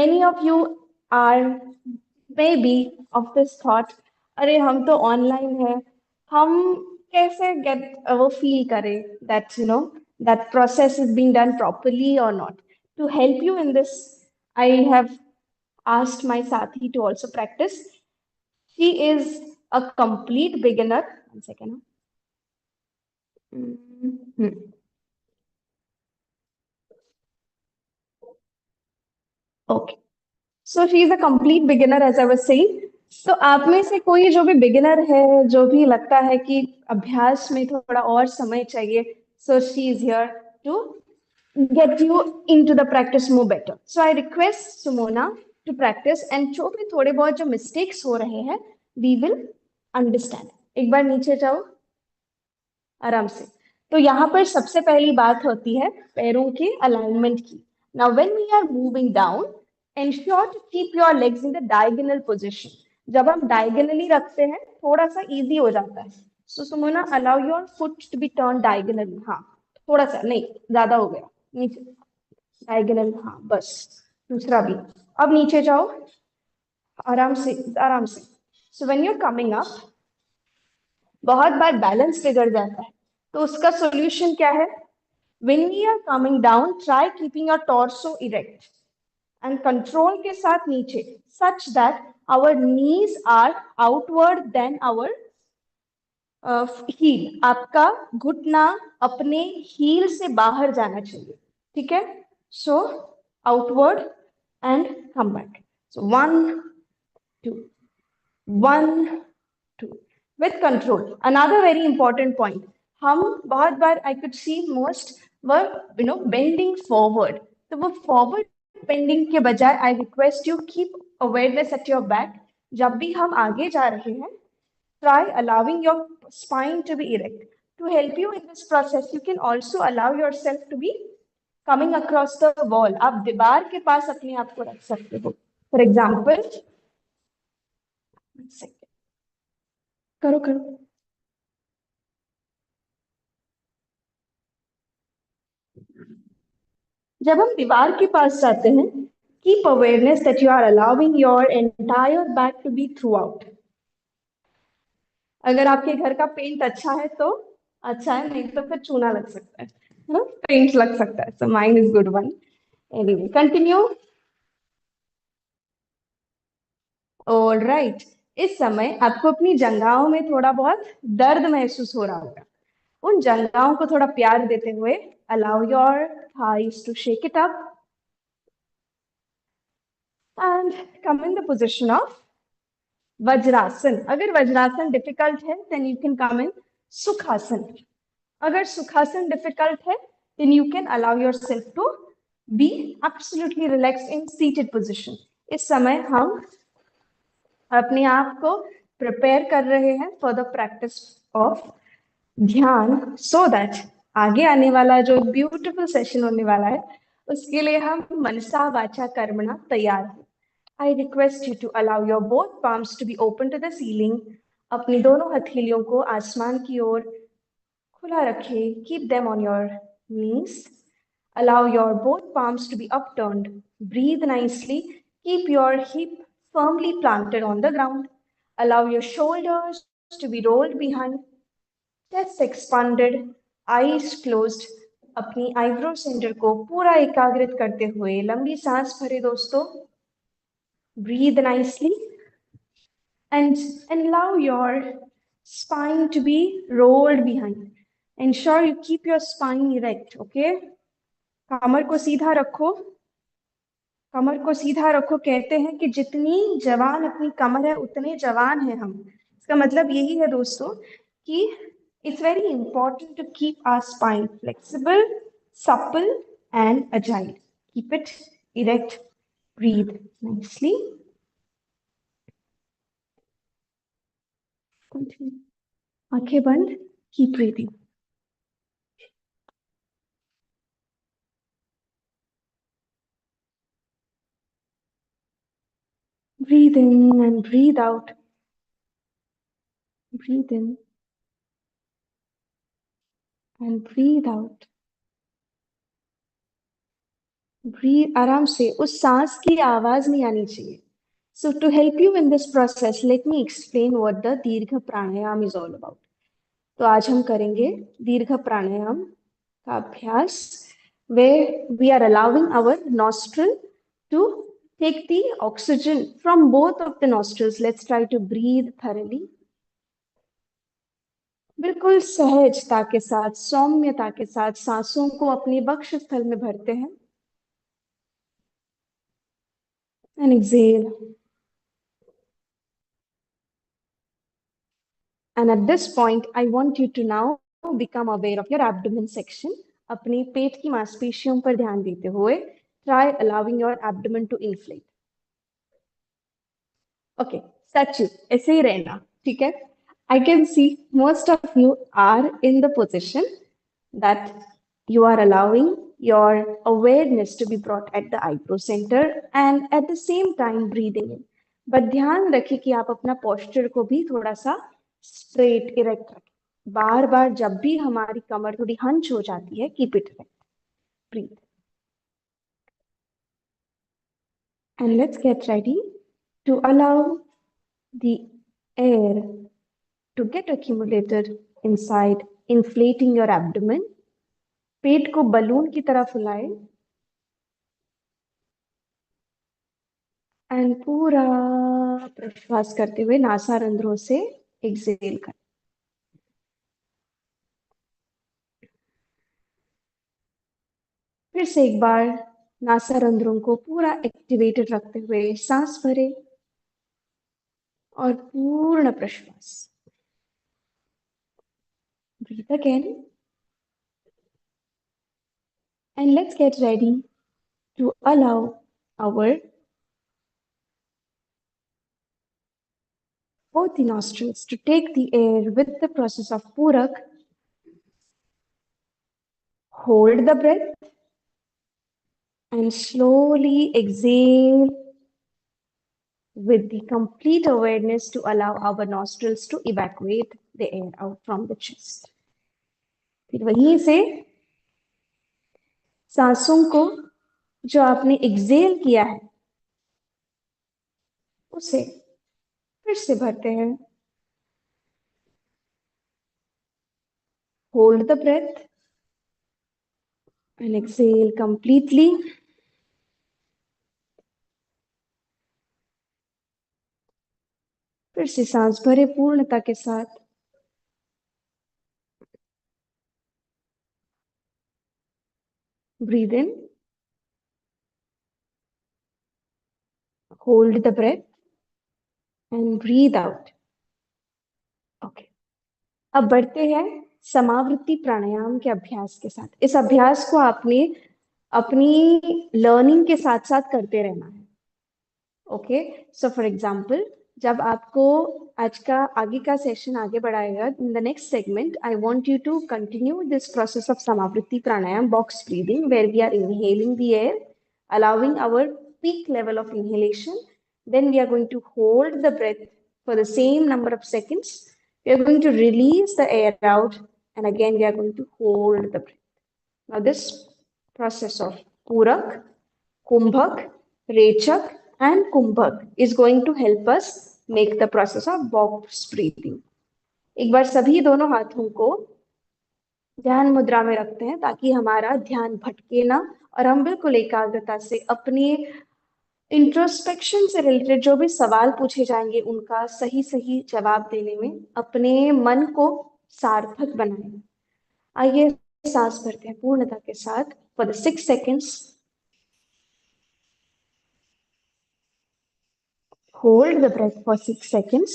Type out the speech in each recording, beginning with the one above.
many of you are maybe of this thought, अरे हम तो ऑनलाइन है, हम कैसे get वो feel करें that that process is being done properly or not. To help you in this, I have asked my Sathi to also practice. She is a complete beginner. One second. Mhm. Okay. So she is a complete beginner as I was saying. तो आप में से कोई जो भी beginner है, जो भी लगता है कि अभ्यास में थोड़ा और समय चाहिए, so she is here to get you into the practice more better. So I request Sumona to practice and जो भी थोड़े बहुत जो mistakes हो रहे हैं, we will understand. एक बार नीचे जाओ आराम से. तो यहाँ पर सबसे पहली बात होती है पैरों के अलाइनमेंट की. Now when we are moving down, ensure to keep your legs in the diagonal position. जब हम डायगोनली रखते हैं थोड़ा सा इजी हो जाता है. So Sumona, allow your foot to be turn diagonally. हाँ, थोड़ा सा नहीं, ज्यादा हो गया. नीचे डायगोनल, हाँ बस. दूसरा भी. अब नीचे जाओ आराम से, आराम से. So when you are coming up, बहुत बार बैलेंस बिगड़ जाता है, तो उसका सॉल्यूशन क्या है? When we are coming down, try keeping your torso erect and control के साथ नीचे, such that our knees are outward than our heel. आपका घुटना अपने heel से बाहर जाना चाहिए. ठीक है? So outward and come back. So 1, 2, 1, 2 with control. Another very important point. हम बहुत बार I could see most were bending forward. तो वो forward bending के बजाय I request you keep awareness at your back. जब भी हम आगे जा रहे हैं, try allowing your spine to be erect. To help you in this process, you can also allow yourself to be coming across the wall. आप दीवार के पास अपने आप को रख सकते हो. For example, one second. करो करो. जब हम दीवार के पास जाते हैं, keep awareness that you are allowing your entire back to be throughout. अगर आपके घर का पेंट अच्छा है तो अच्छा है, नहीं तो फिर चूना लग सकता है ना, पेंट लग सकता है. So mine is good one. Anyway, continue. All right. इस समय आपको अपनी जंघाओं में थोड़ा बहुत दर्द महसूस हो रहा होगा. उन जंघाओं को थोड़ा प्यार देते हुए allow your thighs to shake it up and come in the position of vajrasana. अगर वज्रासन डिफिकल्ट है then you can come in sukhasana. अगर सुखासन डिफिकल्ट है then you can allow yourself to be absolutely relaxed in seated position. इस समय हम अपने आप को प्रिपेयर कर रहे हैं फॉर द प्रैक्टिस ऑफ ध्यान, सो दैट आगे आने वाला जो ब्यूटीफुल सेशन होने वाला है उसके लिए हम मनसा वाचा कर्मणा तैयार हैं. I request you to allow your both palms to be open to the ceiling. अपनी दोनों हथेलियों को आसमान की ओर खुला रखें. Keep them on your knees. Allow your both palms to be upturned. Breathe nicely. Keep your hip firmly planted on the ground. Allow your shoulders to be rolled behind. Chest expanded. Eyes closed. अपनी eyebrow centre को पूरा एकाग्रित करते हुए लंबी सांस भरे दोस्तों. Breathe nicely and allow your spine to be rolled behind. Ensure you keep your spine erect, okay? कमर को सीधा रखो. कमर को सीधा रखो. कहते हैं कि जितनी जवान अपनी कमर है उतने जवान हैं हम. इसका मतलब यही है दोस्तों कि it's very important to keep our spine flexible, supple and agile. Keep it erect. Breathe nicely. Continue. आंखें बंद. Keep breathing. Breathe in and breathe out. Breathe in and breathe out. Breathe आराम से, उस सांस की आवाज नहीं आनी चाहिए. So to help you in this process, let me explain what the दीर्घ प्राणायाम is all about. तो आज हम करेंगे दीर्घ प्राणायाम का अभ्यास, where we are allowing our nostril to take the oxygen from both of the nostrils. Let's try to breathe thoroughly. बिल्कुल सहजता के साथ, सौम्यता के साथ सांसों को अपने वक्ष स्थल में भरते हैं. And exhale. And at this point, I want you to now become aware of your abdomen section. अपनी पेट की मांसपेशियों पर ध्यान देते हुए try allowing your abdomen to inflate. Okay, सच ऐसे ही रहना, ठीक है? I can see most of you are in the position that you are allowing your awareness to be brought at the eyebrow center and at the same time breathing in. But ध्यान रखिए कि आप अपना posture को भी थोड़ा सा straight erect रखें. बार बार जब भी हमारी कमर थोड़ी hunch हो जाती है, keep it erect. Breathe. And let's get ready to allow the air to get accumulated inside, inflating your abdomen. पेट को बलून की तरह फुलाए एंड पूरा प्रश्वास करते हुए नासारंध्रों से एक्सेल कर. फिर से एक बार नासारंध्रों को पूरा एक्टिवेटेड रखते हुए सांस भरे और पूर्ण प्रश्वास. Breathe again. And let's get ready to allow our both the nostrils to take the air with the process of Purak. Hold the breath and slowly exhale with the complete awareness to allow our nostrils to evacuate the air out from the chest. फिर वहीं से सांसों को जो आपने Excel किया है उसे फिर से भरते हैं. Hold the breath and exhale completely. फिर से सांस भरे पूर्णता के साथ. Breathe in. Hold the breath and breathe out. Okay. अब बढ़ते हैं समावृत्ति प्राणायाम के अभ्यास के साथ. इस अभ्यास को आपने अपनी लर्निंग के साथ साथ करते रहना है. ओके, सो फॉर एग्जाम्पल जब आपको आज का आगे का सेशन आगे बढ़ाएगा in the next segment, I want you to continue this process of samavritti pranayama, box breathing, where we are inhaling the air, allowing our peak level of inhalation. Then we are going to hold the breath for the same number of seconds. We are going to release the air out, and again we are going to hold the breath. Now this process of Purak, Kumbhak, Rechak and Kumbhak is going to help us make the process of box breathing. एक बार सभी दोनों हाथों को ध्यान मुद्रा में रखते हैं ताकि हमारा ध्यान भटके ना और हम बिल्कुल एकाग्रता से अपने इंट्रोस्पेक्शन से रिलेटेड जो भी सवाल पूछे जाएंगे उनका सही सही जवाब देने में अपने मन को सार्थक बनाएं. आइए सांस भरते हैं पूर्णता के साथ for the 6 seconds. Hold the breath for 6 seconds.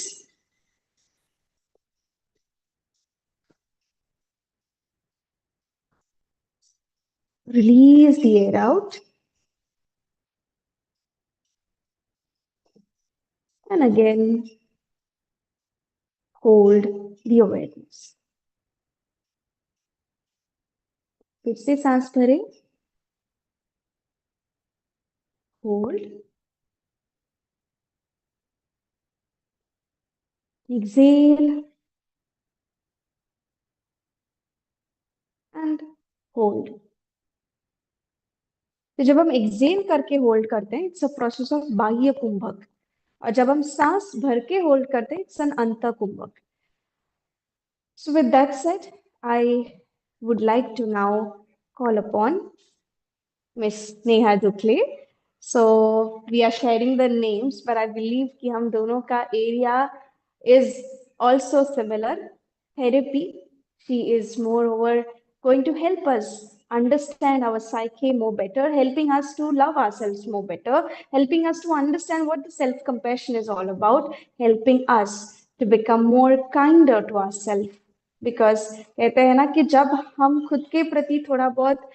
Release the air out. And again, hold the awareness. फिर से सांस भरें. Hold. Exhale. And hold. तो जब हम एक्सेल करके होल्ड करते हैं, इट्स अ प्रोसेस ऑफ बाह्य कुंभक, और जब हम सांस भर के होल्ड करते हैं, इट्स एन अंत कुंभक. So with that said, I would like to now call upon Miss Neha Dukle. So we are sharing the names, but I believe कि हम दोनों का area is also similar. Therapy. She is moreover going to help us understand our psyche more better, helping us to love ourselves more better, helping us to understand what the self-compassion is all about, helping us to become more kinder to ourselves. Because कहते हैं ना कि जब हम खुद के प्रति थोड़ा बहुत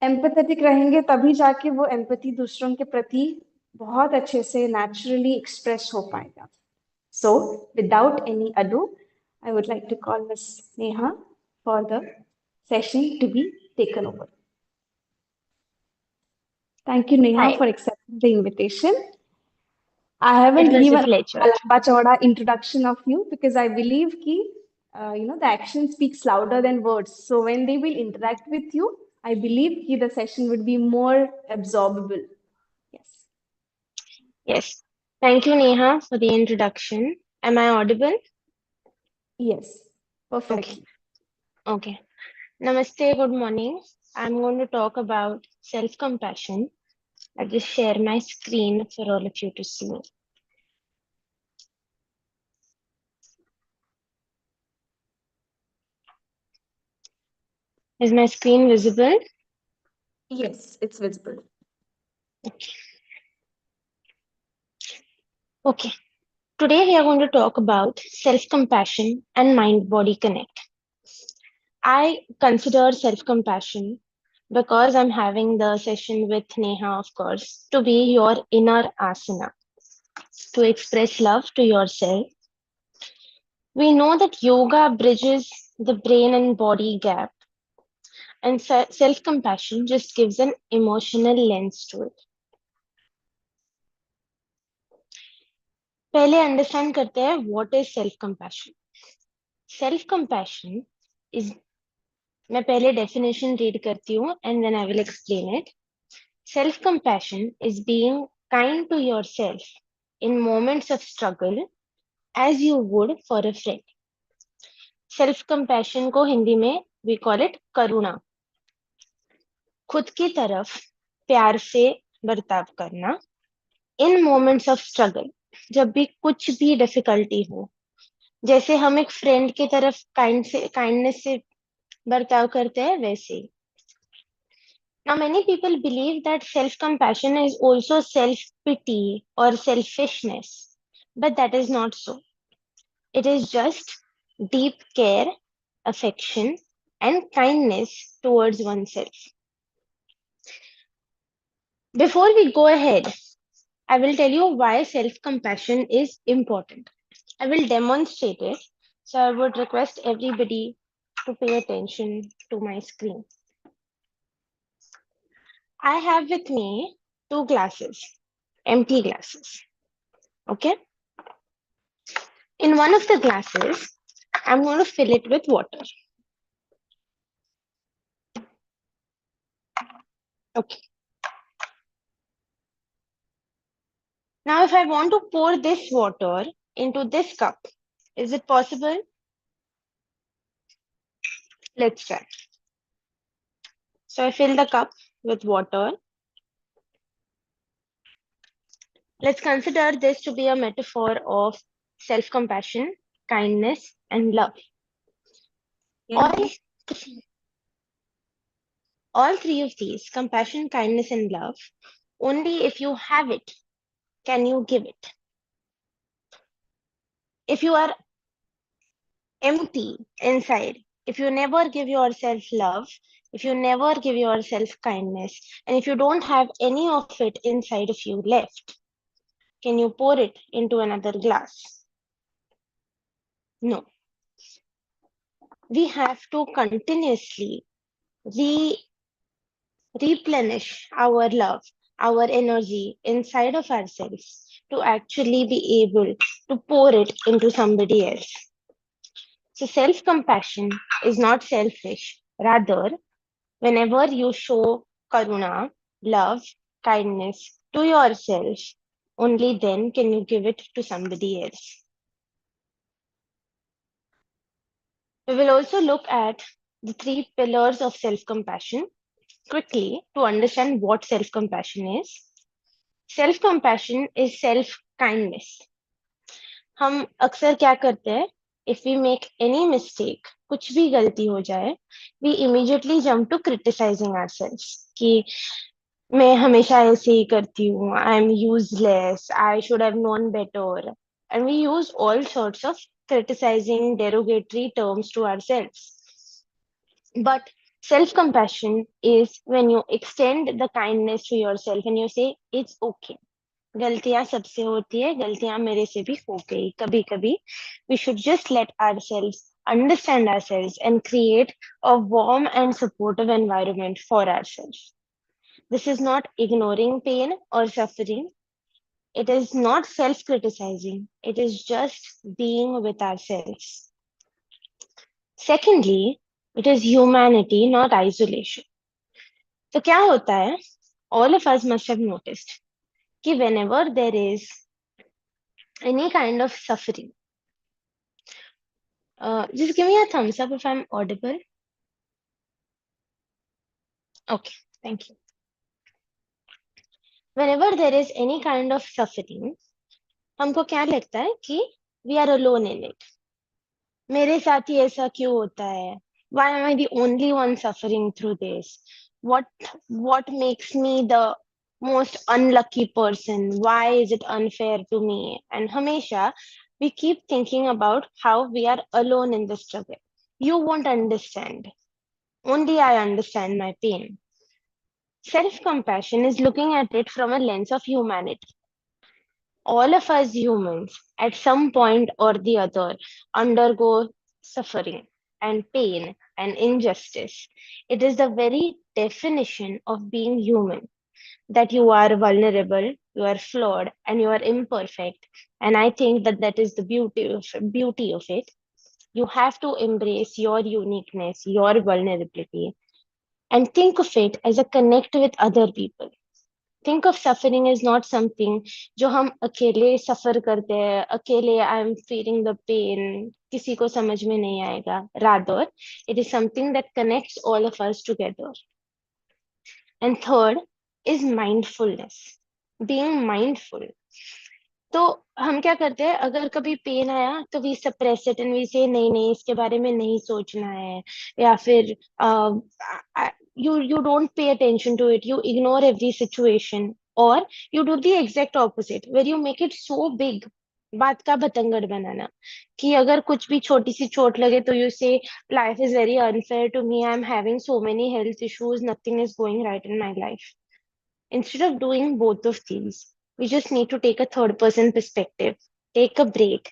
एम्पैथेटिक रहेंगे, तभी जाके वो एम्पैथी दूसरों के प्रति बहुत अच्छे से नेचुरली एक्सप्रेस हो पाएगा. So without any ado, I would like to call Ms. Neha for the session to be taken over. Thank you, Neha, Hi, for accepting the invitation. I it haven't was a given pleasure. a lamba chauda introduction of you because I believe ki, the action speaks louder than words. So when they will interact with you, I believe ki the session would be more absorbable. Yes. Yes. Thank you, Neha, for the introduction. Am I audible? Yes. Okay. Perfectly. Okay. Namaste, good morning. I'm going to talk about self-compassion. I'll just share my screen for all of you to see. Is my screen visible? Yes, it's visible. Okay. Today we are going to talk about self-compassion and mind-body connect. I consider self-compassion because I'm having the session with Neha, of course, to be your inner asana, to express love to yourself. We know that yoga bridges the brain and body gap, and self compassion just gives an emotional lens to it. पहले understand करते हैं what is self compassion. Self compassion is, मैं पहले definition read करती हूँ and then I will explain it. Self compassion is being kind to yourself in moments of struggle as you would for a friend. Self compassion को हिंदी में we call it करुणा. खुद की तरफ प्यार से बर्ताव करना इन मोमेंट्स ऑफ स्ट्रगल, जब भी कुछ भी डिफिकल्टी हो, जैसे हम एक फ्रेंड की तरफ काइंडनेस से बर्ताव करते हैं वैसे ही. Now many people believe that self compassion is also self pity or selfishness, but that is not so. It is just deep care, affection, and kindness towards oneself. Before we go ahead, I will tell you why self-compassion is important. I will demonstrate it. So I would request everybody to pay attention to my screen. I have with me two glasses, empty glasses. Okay. In one of the glasses, I'm going to fill it with water. Okay. Now, if I want to pour this water into this cup, is it possible? Let's try. So I fill the cup with water. Let's consider this to be a metaphor of self-compassion, kindness, and love. All three of these, compassion, kindness, and love, only if you have it can you give it. If you are empty inside, if you never give yourself love, if you never give yourself kindness, and if you don't have any of it inside of you left, can you pour it into another glass? No. We have to continuously replenish our love, our energy inside of ourselves to actually be able to pour it into somebody else. So self-compassion is not selfish. Rather, whenever you show karuna, love, kindness to yourself, only then can you give it to somebody else. We will also look at the 3 pillars of self-compassion quickly to understand what self-compassion is. Self-compassion is self-kindness. हम अक्सर क्या करते हैं, if we make any mistake, कुछ भी गलती हो जाए, we immediately jump to criticizing ourselves कि मैं हमेशा ऐसे ही करती हूँ, I am useless, I should have known better, and we use all sorts of criticizing derogatory terms to ourselves. But self-compassion is when you extend the kindness to yourself and you say it's okay. गलतियां सबसे होती है, गलतियां मेरे से भी हो गई कभी कभी. We should just let ourselves understand ourselves and create a warm and supportive environment for ourselves. This is not ignoring pain or suffering. It is not self-criticizing. It is just being with ourselves. Secondly, it is humanity, not isolation. तो क्या होता है? All of us must have noticed कि whenever there is any kind of suffering, just give me a thumbs up if I'm audible. Okay, thank you. Whenever there is any kind of suffering, हमको क्या लगता है कि we are alone in it. मेरे साथ ही ऐसा क्यों होता है? Why am I the only one suffering through this? What makes me the most unlucky person? Why is it unfair to me? And हमेशा we keep thinking about how we are alone in the struggle. You won't understand. Only I understand my pain. Self-compassion is looking at it from a lens of humanity. All of us humans, at some point or the other, undergo suffering and pain and injustice. It is the very definition of being human that you are vulnerable, you are flawed, and you are imperfect. And I think that that is the beauty of it. You have to embrace your uniqueness, your vulnerability, and think of it as a connect with other people. Think of suffering as not something जो हम अकेले सफर करते हैं, अकेले I am feeling the pain, किसी को समझ में नहीं आएगा. Rather, it is something that connects all of us together. And third is mindfulness. Being mindful. तो हम क्या करते हैं, अगर कभी पेन आया तो we suppress it and we say नहीं नहीं इसके बारे में नहीं सोचना है, या फिर you don't pay attention to it, you ignore every situation, or you do the exact opposite where you make it so big. बात का बतंगड़ बनाना कि अगर कुछ भी छोटी सी चोट लगे तो you say life is very unfair to me, I'm having so many health issues, nothing is going right in my life. Instead of doing both of these, we just need to take a third person perspective, take a break,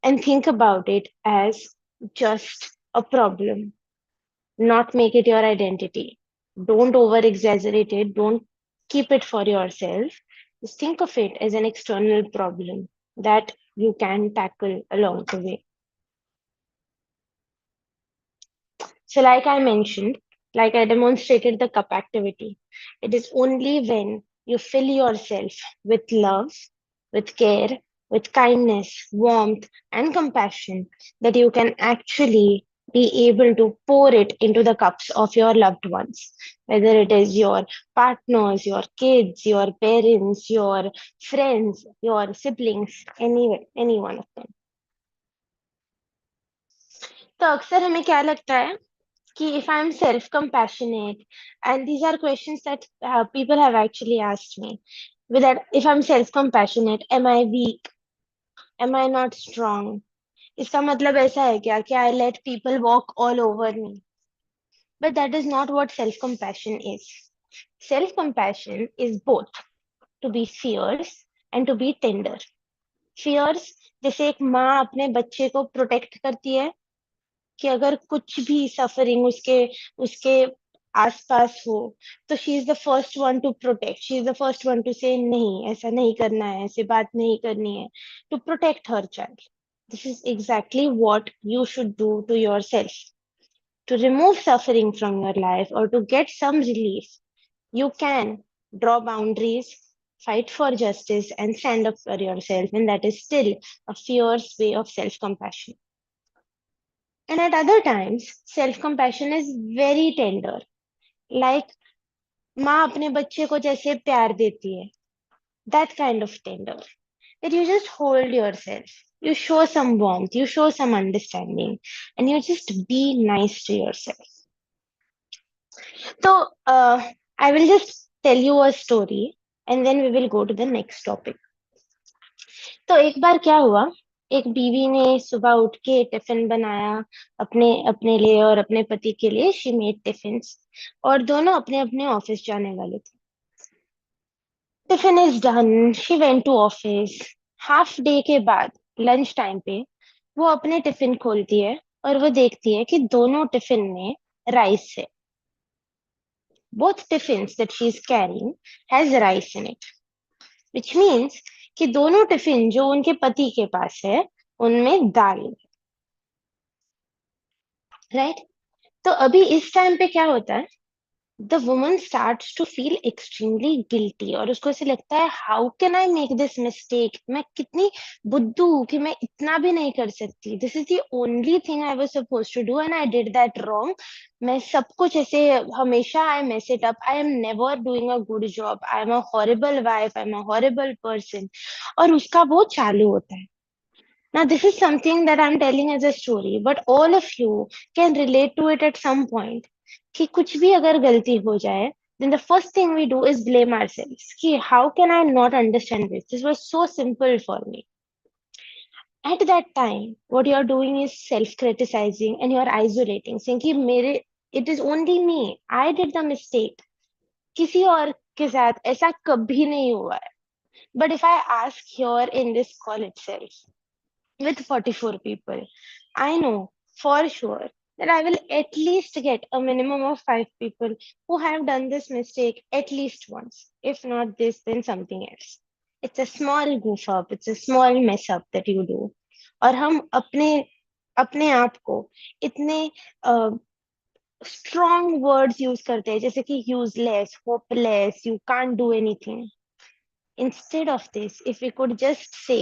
and think about it as just a problem. Not make it your identity. Don't over exaggerate it. Don't keep it for yourself. Just think of it as an external problem that you can tackle along the way. So, like I mentioned, like I demonstrated the cup activity, it is only when you fill yourself with love, with care, with kindness, warmth, and compassion that you can actually be able to pour it into the cups of your loved ones, whether it is your partners, your kids, your parents, your friends, your siblings, any one of them. तो अक्सर हमें क्या लगता है कि if I'm self-compassionate, and these are questions that people have actually asked me, with that, if I'm self-compassionate, am I weak? Am I not strong? इसका मतलब ऐसा है क्या कि I let people walk all over me? But that is not what self-compassion is. Self-compassion is both to be fierce and to be tender. Fierce जैसे एक माँ अपने बच्चे को प्रोटेक्ट करती है कि अगर कुछ भी सफरिंग उसके उसके आसपास हो तो she is the first one two protect, she is the first one two से नहीं ऐसा नहीं करना है, ऐसे बात नहीं करनी है, to protect her child. This is exactly what you should do to yourself to remove suffering from your life or to get some relief. You can, draw boundaries, fight for justice, and stand up for yourself. And that is still a fierce way of self-compassion. And at other times, self-compassion is very tender. Like माँ अपने बच्चे को जैसे प्यार देती है, that kind of tender. That you just hold yourself, you show some warmth, you show some understanding, and you just be nice to yourself. So, I will just tell you a story and then we will go to the next topic. तो एक बार क्या हुआ, एक बीवी ने सुबह उठ के टिफिन बनाया अपने अपने लिए और अपने पति के लिए. शी मेड टिफिन्स और दोनों अपने अपने ऑफिस जाने वाले थे. Tiffin is done, she went to office. Half day के बाद लंच टाइम पे वो अपने टिफिन खोलती है और वो देखती है कि दोनों टिफिन में राइस है. Both tiffins that she is carrying has rice in it, which means कि दोनों टिफिन जो उनके पति के पास है उनमें दाल है. राइट? तो अभी इस टाइम पे क्या होता है, the woman starts to feel extremely guilty और उसको ऐसे लगता है how can I make this mistake, मैं कितनी बुद्धू हूँ कि मैं इतना भी नहीं कर सकती. This is the only thing I was supposed to do and I did that wrong. मैं सब कुछ ऐसे हमेशा I mess it up, I am never doing a good job, I am a horrible wife, I am a horrible person. और उसका वो चालू होता है. Now, this is something that I'm telling as a story, but all of you can relate to it at some point. कि कुछ भी अगर गलती हो जाए, then the first thing we do is blame ourselves. कि how can I not understand this? This was so simple for me. At that time, what you are doing is self-criticizing and you are isolating, saying कि मेरे, it is only me. I did the mistake. किसी और के साथ ऐसा कभी नहीं हुआ है. But if I ask here in this call itself, with 44 people, I know for sure that I will at least get a minimum of 5 people who have done this mistake at least once. If not this, then something else. It's a small goof up, it's a small mess up that you do. और हम अपने अपने आप को इतने strong words use करते हैं जैसे कि useless, hopeless, you can't do anything. Instead of this, if we could just say,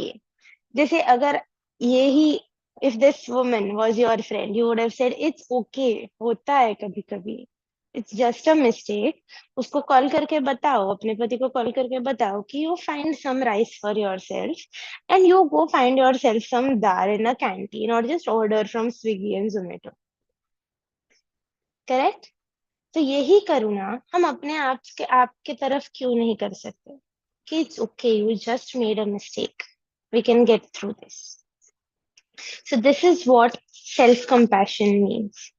जैसे अगर यही, if this woman was your friend, you would have said it's okay, होता है कभी कभी, it's just a mistake. उसको कॉल करके बताओ, अपने पति को कॉल करके बताओ कि you find some rice for yourself and you go find yourself some dal in a canteen or just order from Swiggy and Zomato. Correct? तो यही करुणा हम अपने आप के तरफ क्यों नहीं कर सकते कि it's okay, you just made a mistake, we can get through this. So this is what self-compassion means.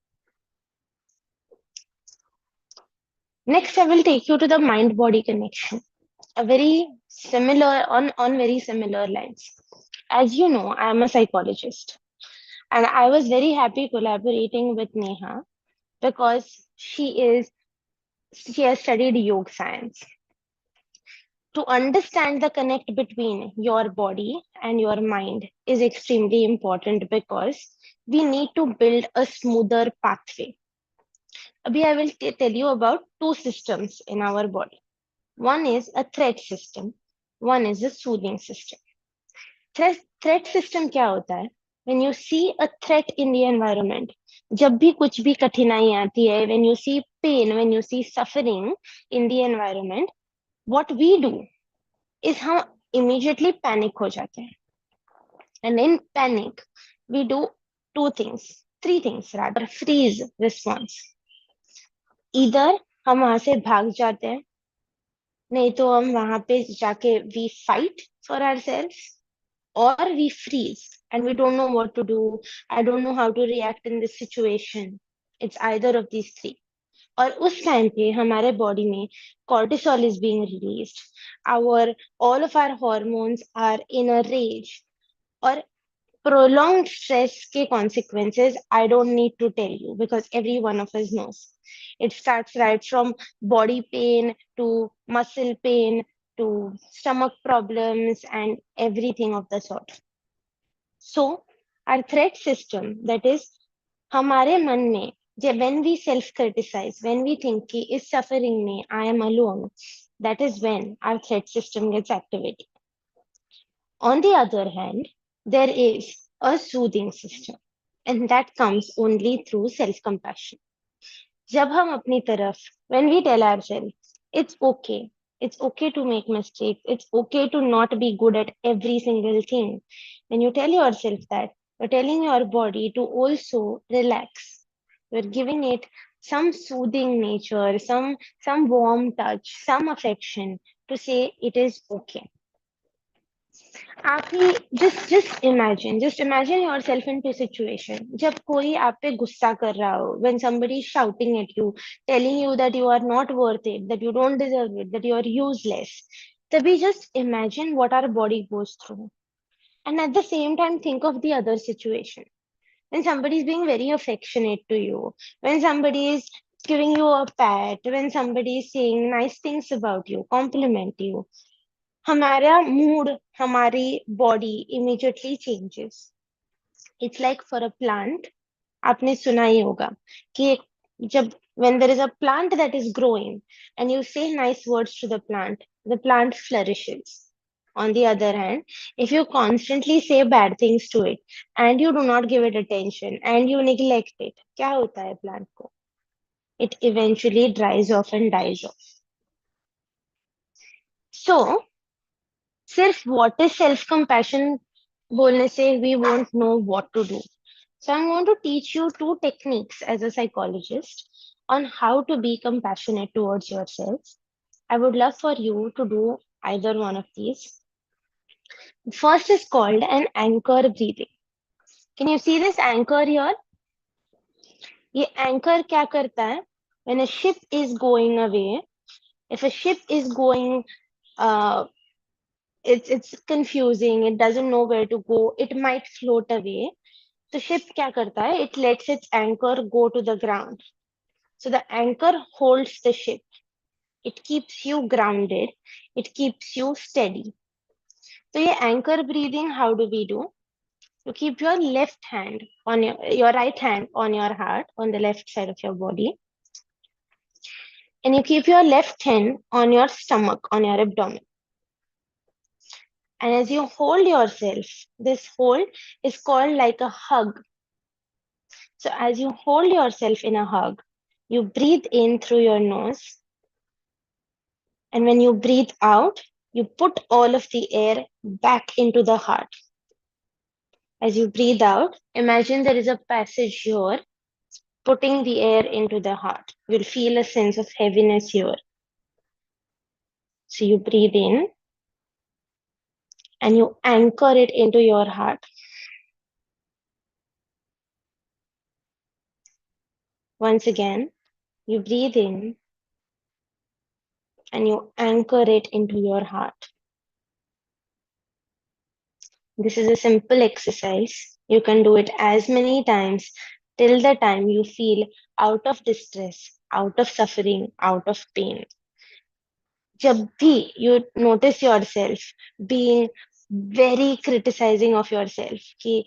Next, I will take you to the mind-body connection, a very similar, on very similar lines. As you know, I am a psychologist, and I was very happy collaborating with Neha because she has studied yoga science. To understand the connect between your body and your mind is extremely important because we need to build a smoother pathway. Abhi, I will tell you about two systems in our body. One is a threat system. One is a soothing system. Threat system क्या होता है? When you see a threat in the environment, जब भी कुछ भी कठिनाई आती है, when you see pain, when you see suffering in the environment, what we do is हम immediately panic हो जाते हैं. And in panic, we do three things rather, freeze response. Either हम वहां से भाग जाते हैं, नहीं तो हम वहां पे जाके we fight for ourselves, or we freeze and we don't know what to do. I don't know how to react in this situation. It's either of these three. और उस टाइम पे हमारे बॉडी में cortisol is being released. All of our hormones are in a rage. और prolonged stress के consequences I don't need to tell you because every one of us knows. It starts right from body pain to muscle pain to stomach problems and everything of the sort. So our threat system, that is हमारे मन में when we self criticize, when we think कि इस suffering में I am alone, that is when our threat system gets activated. On the other hand, there is a soothing system, and that comes only through self-compassion. जब हम अपनी तरफ, when we tell ourselves, it's okay to make mistakes, it's okay to not be good at every single thing. When you tell yourself that, you're telling your body to also relax. You're giving it some soothing nature, some warm touch, some affection to say it is okay. आप ही just imagine yourself into a situation जब कोई आप पे गुस्सा कर रहा हो, when somebody is shouting at you, telling you that you are not worth it, that you don't deserve it, that you are useless. तभी just imagine what our body goes through, and at the same time think of the other situation. When somebody is being very affectionate to you, when somebody is giving you a pat, when somebody is saying nice things about you, compliment you, हमारा mood, हमारी body immediately changes. It's like for a plant, आपने सुना ही होगा कि जब when there is a plant that is growing and you say nice words to the plant flourishes. On the other hand, if you constantly say bad things to it and you do not give it attention and you neglect it, क्या होता है plant को? It eventually dries off and dies off. So सिर्फ what is self compassion बोलने से we won't know what to do. So I'm going to teach you two techniques as a psychologist on how to be compassionate towards yourself. I would love for you to do either one of these. First is called an anchor breathing. Can you see this anchor here? ये anchor क्या करता है? When a ship is going away, if a ship is going it's confusing, it doesn't know where to go, it might float away. So ship क्या करता है? It lets its anchor go to the ground. So the anchor holds the ship. It keeps you grounded. It keeps you steady. So ये anchor breathing, how do we do? You keep your left hand on your right hand on your heart, on the left side of your body. And you keep your left hand on your stomach, on your abdomen. And as you hold yourself, this hold is called like a hug. So as you hold yourself in a hug, you breathe in through your nose. And when you breathe out, you put all of the air back into the heart. As you breathe out, imagine there is a passage here, putting the air into the heart. You'll feel a sense of heaviness here. So you breathe in and you anchor it into your heart. Once again, you breathe in and you anchor it into your heart. This is a simple exercise. You can do it as many times till the time you feel out of distress, out of suffering, out of pain. जब भी you notice yourself being very criticizing of yourself कि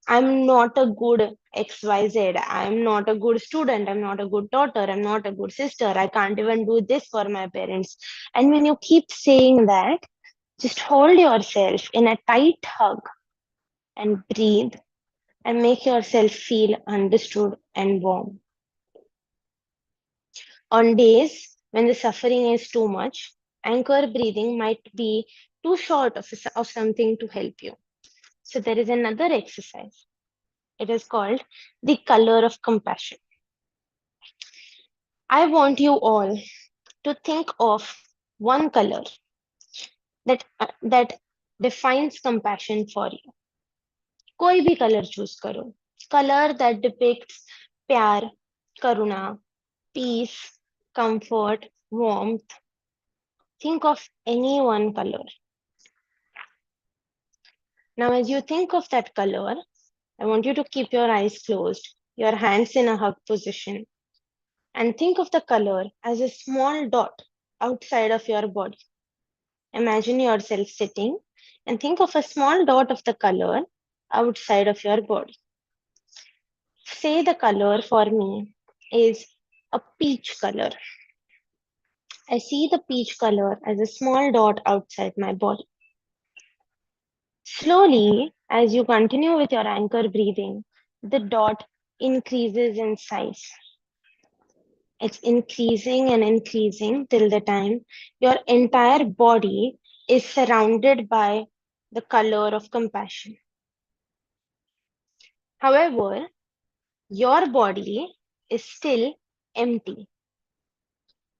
I'm not a good XYZ, I'm not a good student, I'm not a good daughter, I'm not a good sister, I can't even do this for my parents. And when you keep saying that, just hold yourself in a tight hug and breathe and make yourself feel understood and warm. On days when the suffering is too much, anchor breathing might be too short of something to help you. So there is another exercise. It is called the color of compassion. I want you all to think of one color that defines compassion for you. कोई भी color choose करो. Color that depicts प्यार, करुणा, peace, comfort, warmth. Think of any one color. Now, as you think of that color, I want you to keep your eyes closed, your hands in a hug position, and think of the color as a small dot outside of your body. Imagine yourself sitting and think of a small dot of the color outside of your body. Say the color for me is a peach color. I see the peach color as a small dot outside my body. Slowly, as you continue with your anchor breathing, the dot increases in size. It's increasing and increasing till the time your entire body is surrounded by the color of compassion. However, your body is still empty.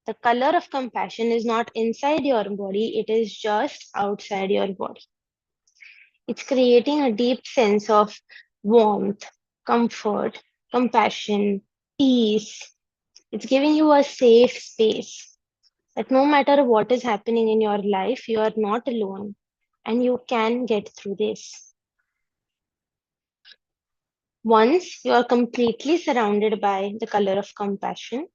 The color of compassion is not inside your body, it is just outside your body. It's creating a deep sense of warmth, comfort, compassion, peace. It's giving you a safe space that no matter what is happening in your life, you are not alone and you can get through this. Once you are completely surrounded by the color of compassion,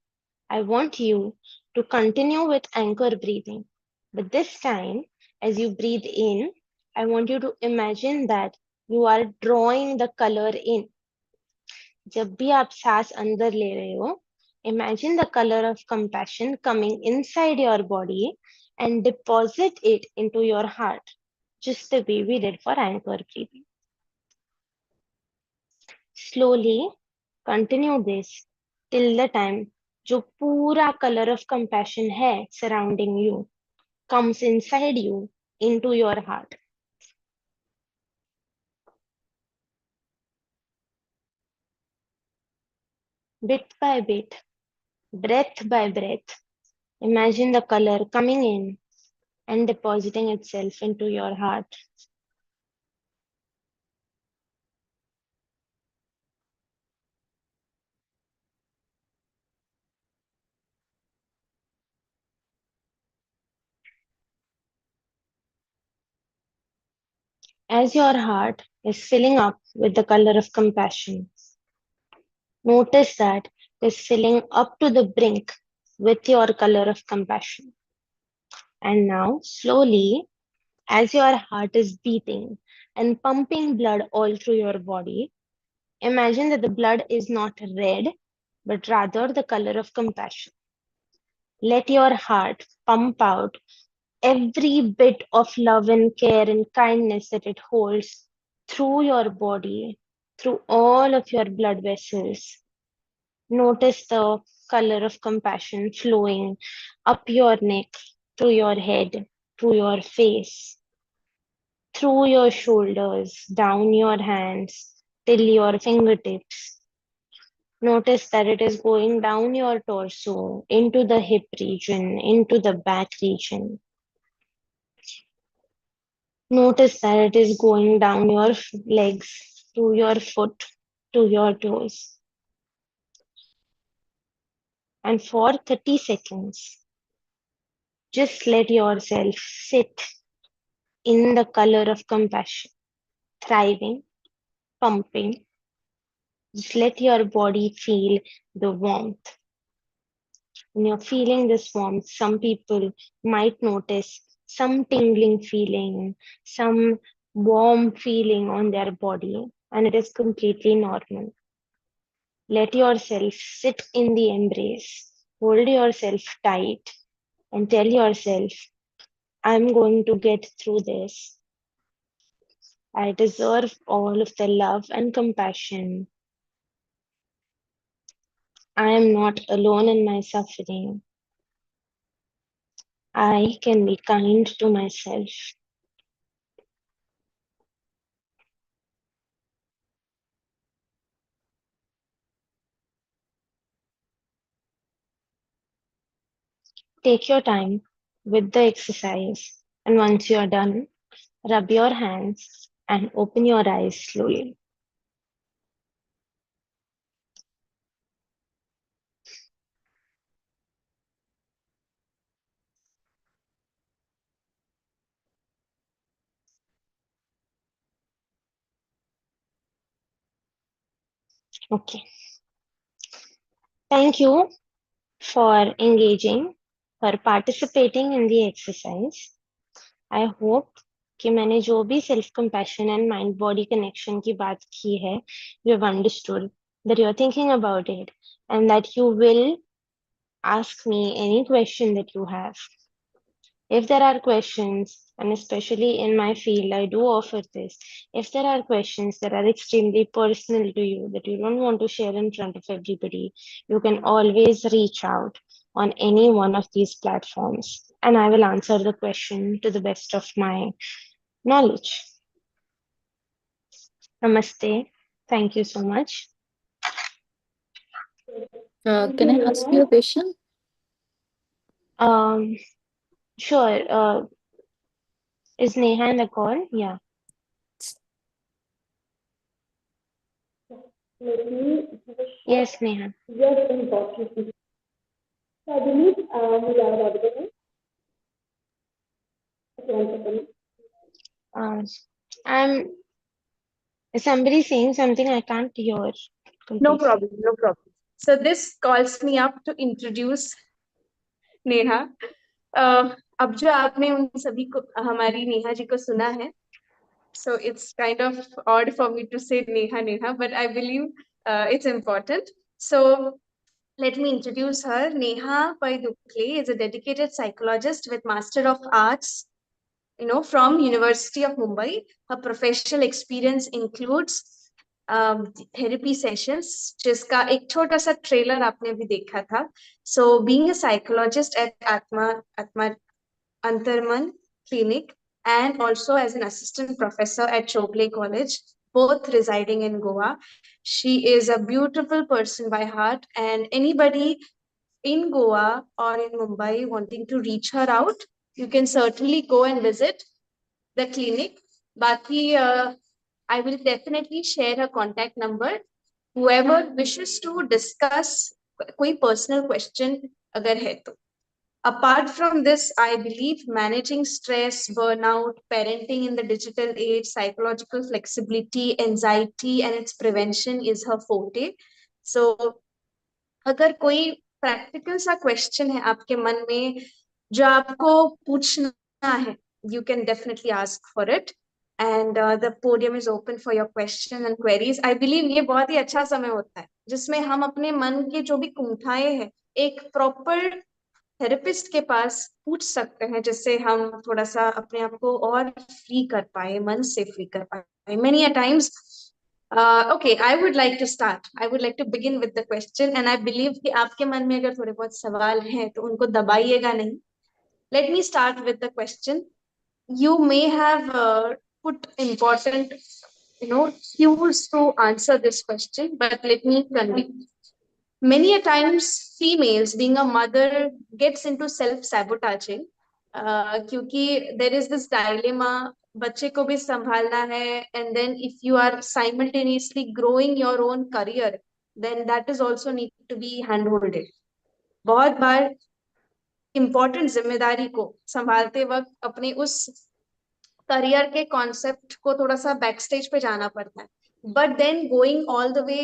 I want you to continue with anchor breathing. But this time, as you breathe in, I want you to imagine that you are drawing the color in. जब भी आप सांस अंदर ले रहे हो, imagine the color of compassion coming inside your body and deposit it into your heart, just the way we did for anchor breathing. Slowly continue this till the time जो पूरा color of compassion है surrounding you comes inside you into your heart. Bit by bit, breath by breath, imagine the color coming in and depositing itself into your heart. As your heart is filling up with the color of compassion, notice that it is filling up to the brink with your color of compassion. And now, slowly, as your heart is beating and pumping blood all through your body, imagine that the blood is not red, but rather the color of compassion. Let your heart pump out every bit of love and care and kindness that it holds through your body, through all of your blood vessels. Notice the color of compassion flowing up your neck, through your head, through your face, through your shoulders, down your hands, till your fingertips. Notice that it is going down your torso, into the hip region, into the back region. Notice that it is going down your legs, to your foot, to your toes. And for 30 seconds, just let yourself sit in the color of compassion, thriving, pumping. Just let your body feel the warmth. When you're feeling this warmth, some people might notice some tingling feeling, some warm feeling on their body, and it is completely normal. Let yourself sit in the embrace, hold yourself tight, and tell yourself, I'm going to get through this. I deserve all of the love and compassion. I am not alone in my suffering. I can be kind to myself. Take your time with the exercise, and once you are done, rub your hands and open your eyes slowly. Okay. Thank you for engaging, for participating in the exercise. I hope कि मैंने जो भी self compassion and mind body connection की बात की है, you have understood, that you are thinking about it, and that you will ask me any question that you have. If there are questions, and especially in my field, I do offer this. If there are questions that are extremely personal to you, that you don't want to share in front of everybody, you can always reach out on any one of these platforms, and I will answer the question to the best of my knowledge. Namaste. Thank you so much. Can I ask you a question? Sure. Is Neha in the call? Yeah. Yes, Neha. Yes, important. So I believe we are audible. Okay, one second. I'm Is somebody saying something I can't hear No completely. problem, no problem. So this calls me up to introduce Neha अब जो आपने उन सभी को हमारी नेहा जी को सुना है so it's kind of odd for me to say Neha but I believe it's important so let me introduce her. Neha Pai Dukle is a dedicated psychologist with Master of Arts from University of Mumbai. Her professional experience includes therapy sessions जिसका एक छोटा सा trailer आपने अभी देखा था. So being a psychologist at Atma Antarman Clinic and also as an assistant professor at Chogle College, both residing in Goa. She is a beautiful person by heart, and anybody in Goa or in Mumbai wanting to reach her out, you can certainly go and visit the clinic. Baki, I will definitely share her contact number. Whoever wishes to discuss कोई personal question अगर है तो. Apart from this, I believe managing stress, burnout, parenting in the digital age, psychological flexibility, anxiety, and its prevention is her forte. So, अगर कोई practical सा question है आपके मन में जो आपको पूछना है, you can definitely ask for it. And the podium is open for your questions and queries. I believe ये बहुत ही अच्छा समय होता है जिसमें हम अपने मन के जो भी कुंठाएं हैं एक proper थेरेपिस्ट के पास पूछ सकते हैं जिससे हम थोड़ा सा अपने आप को और फ्री कर पाए मन से फ्री कर पाए many a times okay I would like to start I would like to begin with the question and I believe कि आपके मन में अगर थोड़े बहुत सवाल हैं तो उनको दबाइएगा नहीं. Let me start with the question. You may have put important cues to answer this question, but let me convey. Many a times females being a mother gets into self-sabotaging क्योंकि there is this dilemma बच्चे को भी संभालना है and then if you are simultaneously growing your own career then that is also need to be handholded. बहुत बार important जिम्मेदारी को संभालते वक्त अपने उस करियर के कॉन्सेप्ट को थोड़ा सा बैक स्टेज पे जाना पड़ता है but then going all the way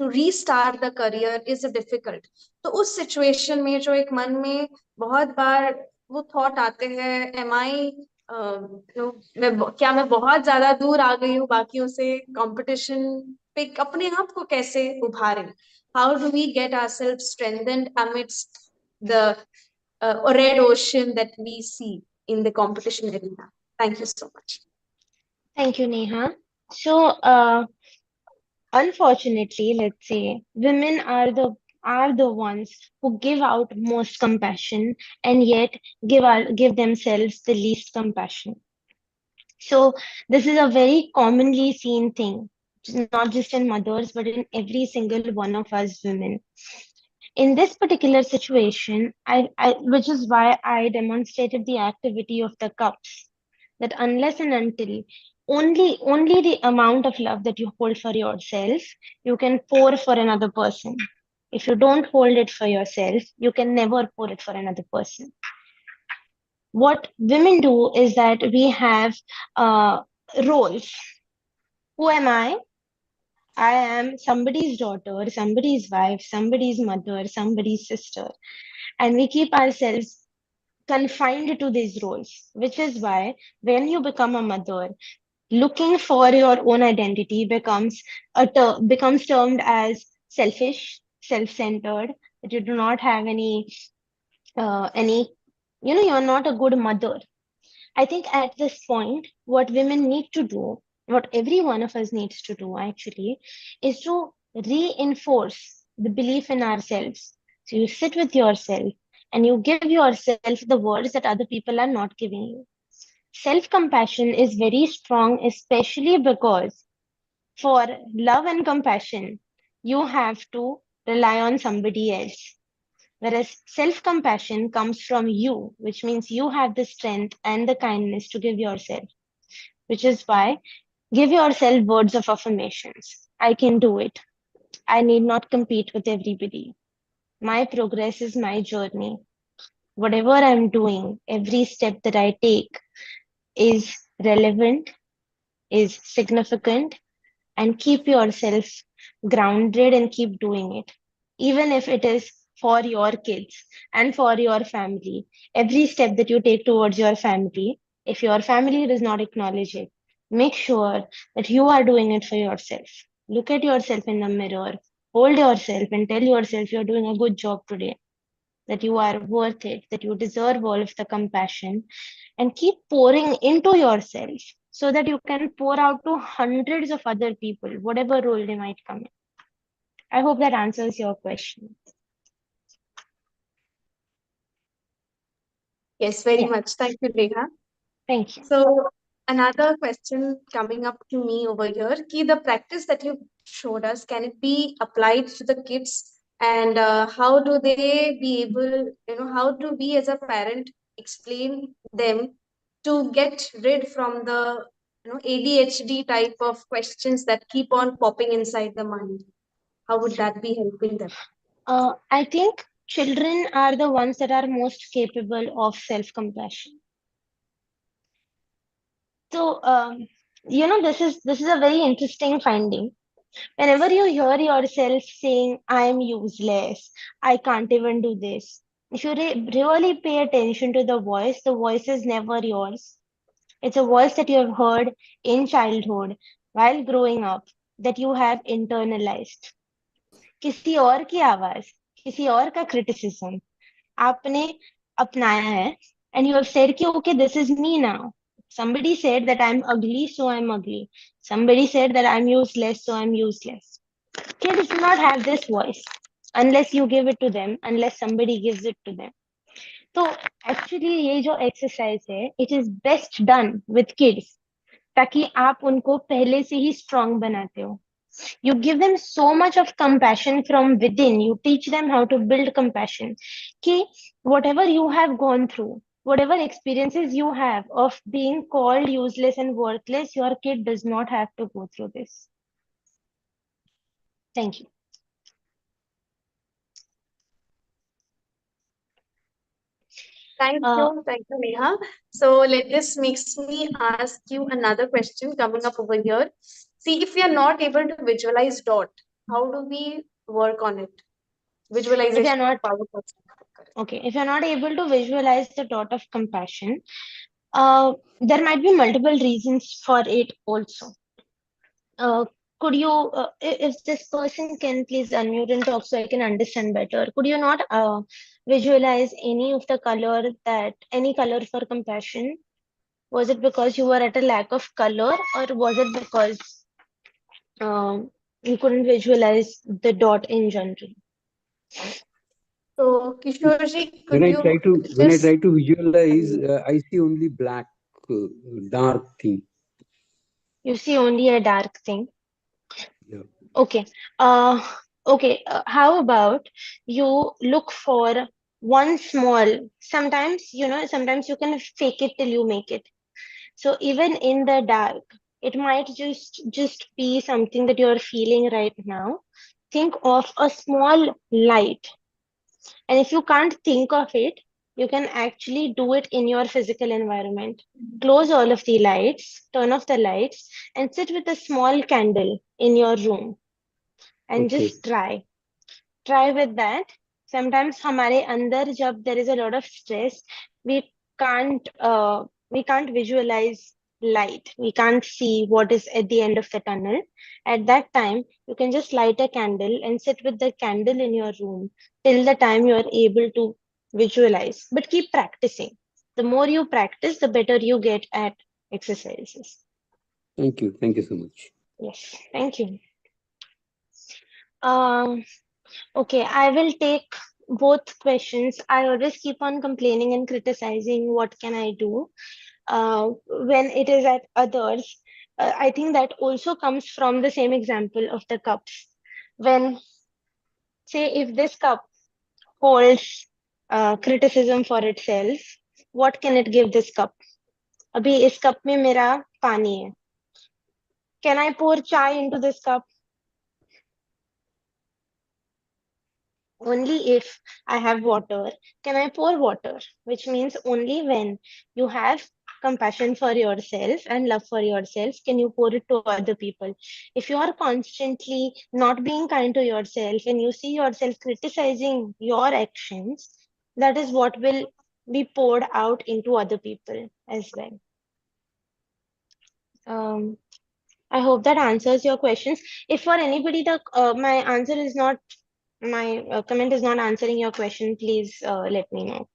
to restart the career is difficult. तो उस सिचुएशन में जो एक मन में बहुत बार वो थॉट आते हैं am I क्या मैं बहुत ज्यादा दूर आ गई हूँ बाकियों से कंपटीशन पे अपने आप को कैसे उभारें. How do we get ourselves strengthened amidst the red ocean that we see in the competition arena? Thank you so much. Thank you, Neha. So, unfortunately, let's say women are the ones who give out most compassion and yet give themselves the least compassion. So this is a very commonly seen thing, not just in mothers, but in every single one of us women. In this particular situation, which is why I demonstrated the activity of the cups, that unless and until only the amount of love that you hold for yourself, you can pour for another person. If you don't hold it for yourself, you can never pour it for another person. What women do is that we have roles. Who am I? I am somebody's daughter, somebody's wife, somebody's mother, somebody's sister. And we keep ourselves confined to these roles, which is why when you become a mother, looking for your own identity becomes termed as selfish, self-centered, that you do not have any, you're not a good mother. I think at this point, what women need to do, what every one of us needs to do actually, is to reinforce the belief in ourselves. So you sit with yourself and you give yourself the words that other people are not giving you. Self-compassion is very strong, especially because for love and compassion, you have to rely on somebody else. Whereas self-compassion comes from you, which means you have the strength and the kindness to give yourself, which is why give yourself words of affirmations. I can do it. I need not compete with everybody. My progress is my journey. Whatever I'm doing, every step that I take is relevant, is significant, and keep yourself grounded and keep doing it. Even if it is for your kids and for your family, every step that you take towards your family, if your family does not acknowledge it, make sure that you are doing it for yourself. Look at yourself in the mirror, hold yourself and tell yourself you're doing a good job today, that you are worth it, that you deserve all of the compassion, and keep pouring into yourself so that you can pour out to hundreds of other people, whatever role they might come in. I hope that answers your question. Yes, very Yeah. much. Thank you, Neha. Thank you. So another question coming up to me over here, Ki, the practice that you showed us, can it be applied to the kids? And how do they be able, how do we as a parent explain them to get rid from the, ADHD type of questions that keep on popping inside the mind? How would that be helping them? I think children are the ones that are most capable of self-compassion. So, this is a very interesting finding. Whenever you hear yourself saying, I'm useless, I can't even do this, if you really pay attention to the voice is never yours. It's a voice that you have heard in childhood while growing up that you have internalized. किसी और की आवाज, किसी और का criticism आपने अपनाया है and you have said कि okay, this is me now. Somebody said that I'm ugly, so I'm ugly. Somebody said that I'm useless, so I'm useless. Kids do not have this voice unless you give it to them, unless somebody gives it to them. So actually ये जो exercise है, it is best done with kids ताकि आप उनको पहले से ही strong बनाते हो. You give them so much of compassion from within. You teach them how to build compassion. कि whatever you have gone through, whatever experiences you have of being called useless and worthless, your kid does not have to go through this. Thank you. Thank you, Neha. So this makes me ask you another question coming up over here. See, if we are not able to visualize dot, how do we work on it? Visualization. If you're not power. okay, if you're not able to visualize the dot of compassion, there might be multiple reasons for it also. Could you, if this person can please unmute and talk so I can understand better, could you not visualize any of the color any color for compassion? Was it because you were at a lack of color, or was it because you couldn't visualize the dot in general? So, Kishorji, could When I you try to visualize, I see only black, dark thing. You see only a dark thing. Yeah. Okay. Okay. How about you look for one small, sometimes you can fake it till you make it. So even in the dark, it might just be something that you're feeling right now. Think of a small light. And if you can't think of it, you can actually do it in your physical environment. Close all of the lights, turn off the lights, and sit with a small candle in your room and Okay. just try with that. Sometimes हमारे अंदर जब there is a lot of stress, we can't visualize light. We can't see what is at the end of the tunnel. At that time, you can just light a candle and sit with the candle in your room till the time you are able to visualize. But keep practicing. The more you practice, the better you get at exercises. Thank you. Thank you so much. Yes, thank you. Okay, I will take both questions. I always keep on complaining and criticizing what can I do when it is at others. I think that also comes from the same example of the cups. When, say, if this cup holds criticism for itself, what can it give this cup? अभी इस cup में मेरा पानी है. Can I pour chai into this cup? Only if I have water can I pour water, which means only when you have compassion for yourself and love for yourself can you pour it to other people. If you are constantly not being kind to yourself and you see yourself criticizing your actions, that is what will be poured out into other people as well. I hope that answers your questions. If for anybody my answer is not my comment is not answering your question, please let me know.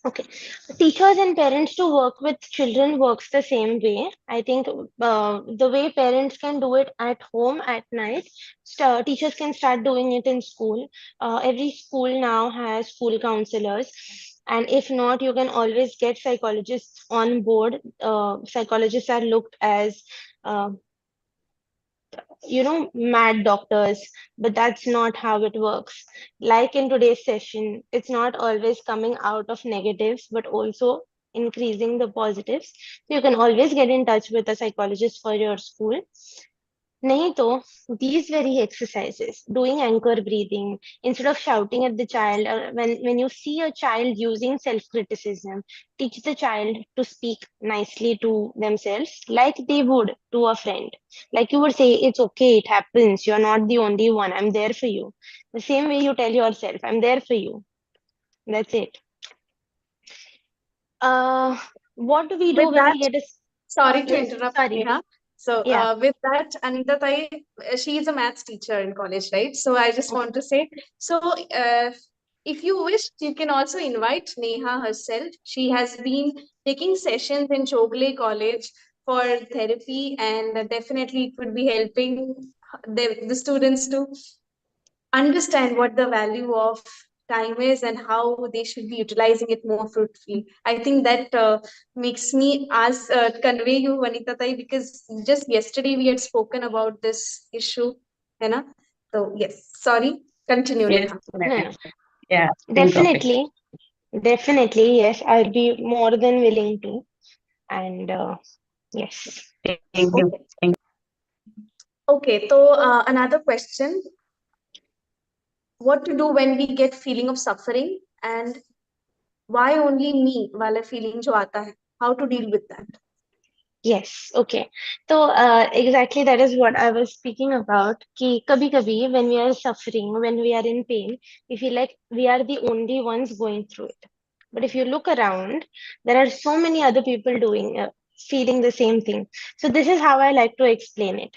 Okay, teachers and parents to work with children works the same way. I think the way parents can do it at home at night, teachers can start doing it in school. Every school now has school counselors. And if not, you can always get psychologists on board. Psychologists are looked as mad doctors, but that's not how it works. Like in today's session, it's not always coming out of negatives, but also increasing the positives. So you can always get in touch with a psychologist for your school. नहीं तो these very exercises, doing anchor breathing, instead of shouting at the child, when you see a child using self-criticism, teach the child to speak nicely to themselves like they would to a friend. Like you would say, it's okay, it happens, you're not the only one, I'm there for you. The same way you tell yourself, I'm there for you. That's it. What do we do With when that, we get a... Sorry to Yes, interrupt, sorry. Neha. So Yeah. with that, Anita Tai, she is a maths teacher in college, right? So I just want to say, so if you wish, you can also invite Neha herself. She has been taking sessions in Chogle College for therapy, and definitely it would be helping the students to understand what the value of time is and how they should be utilizing it more fruitfully. I think that makes me ask, convey you, Vanita Tai, because just yesterday we had spoken about this issue, you know. So yes, sorry, continue, Yes, Neha. ma'am. No, Yeah, same topic. Definitely, yes, I'll be more than willing to. And yes. Thank you. Okay. Okay, so another question: what to do when we get feeling of suffering, and why only me wala feeling jo aata hai? How to deal with that? Yes, okay. So exactly that is what I was speaking about. Ki kabhi kabhi when we are suffering, when we are in pain, we feel like we are the only ones going through it. But if you look around, there are so many other people doing, feeling the same thing. So this is how I like to explain it.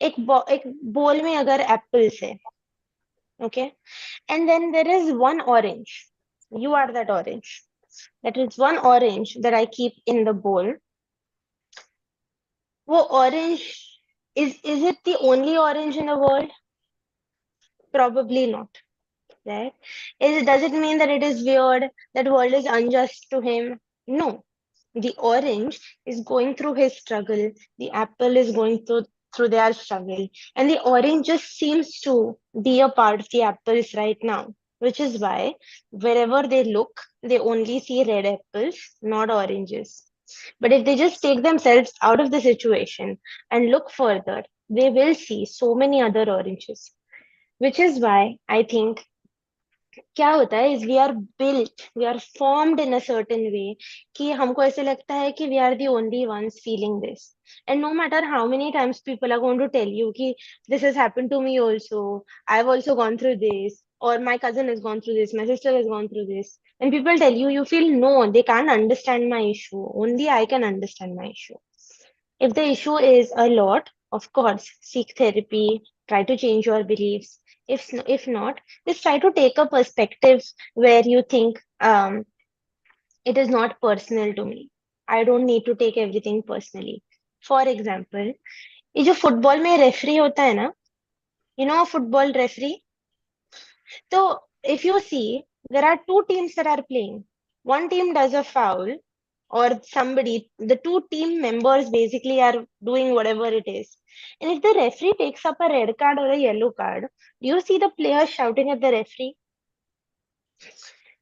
एक bowl में अगर apples है, okay, and then there is one orange. You are that orange. That is one orange that I keep in the bowl. वो orange is it the only orange in the world? Probably not, right? Does it mean that it is weird, that world is unjust to him? No. The orange is going through his struggle. The apple is going through their struggle. And the orange just seems to be a part of the apples right now, which is why wherever they look, they only see red apples, not oranges. But if they just take themselves out of the situation and look further, they will see so many other oranges. Which is why I think क्या होता है is we are formed in a certain way कि हमको ऐसे लगता है कि we are the only ones feeling this. And no matter how many times people are going to tell you कि this has happened to me also, I've also gone through this, or my cousin has gone through this, my sister has gone through this. When people tell you, you feel no, they can't understand my issue. Only I can understand my issue. If the issue is a lot, of course, seek therapy, try to change your beliefs. If not, just try to take a perspective where you think it is not personal to me. I don't need to take everything personally. For example, ये जो football में referee होता है ना, you know a football referee? So if you see, there are two teams that are playing. One team does a foul, or somebody, the two team members basically are doing whatever it is. And if the referee takes up a red card or a yellow card, do you see the player shouting at the referee?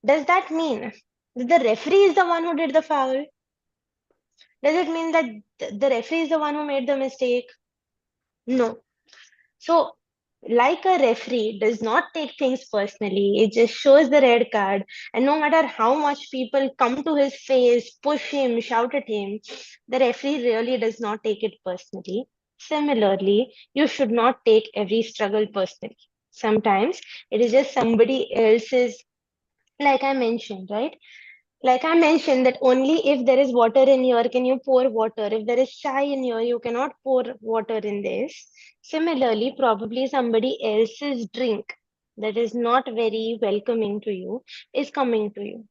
Does that mean that the referee is the one who did the foul? Does it mean that the referee is the one who made the mistake? No. So, like a referee does not take things personally, it just shows the red card, and no matter how much people come to his face, push him, shout at him, the referee really does not take it personally. Similarly, you should not take every struggle personally. Sometimes it is just somebody else's, like I mentioned, right? Like I mentioned, that only if there is water in here can you pour water. If there is chai in here, you cannot pour water in this. Similarly, probably somebody else's drink that is not very welcoming to you is coming to you.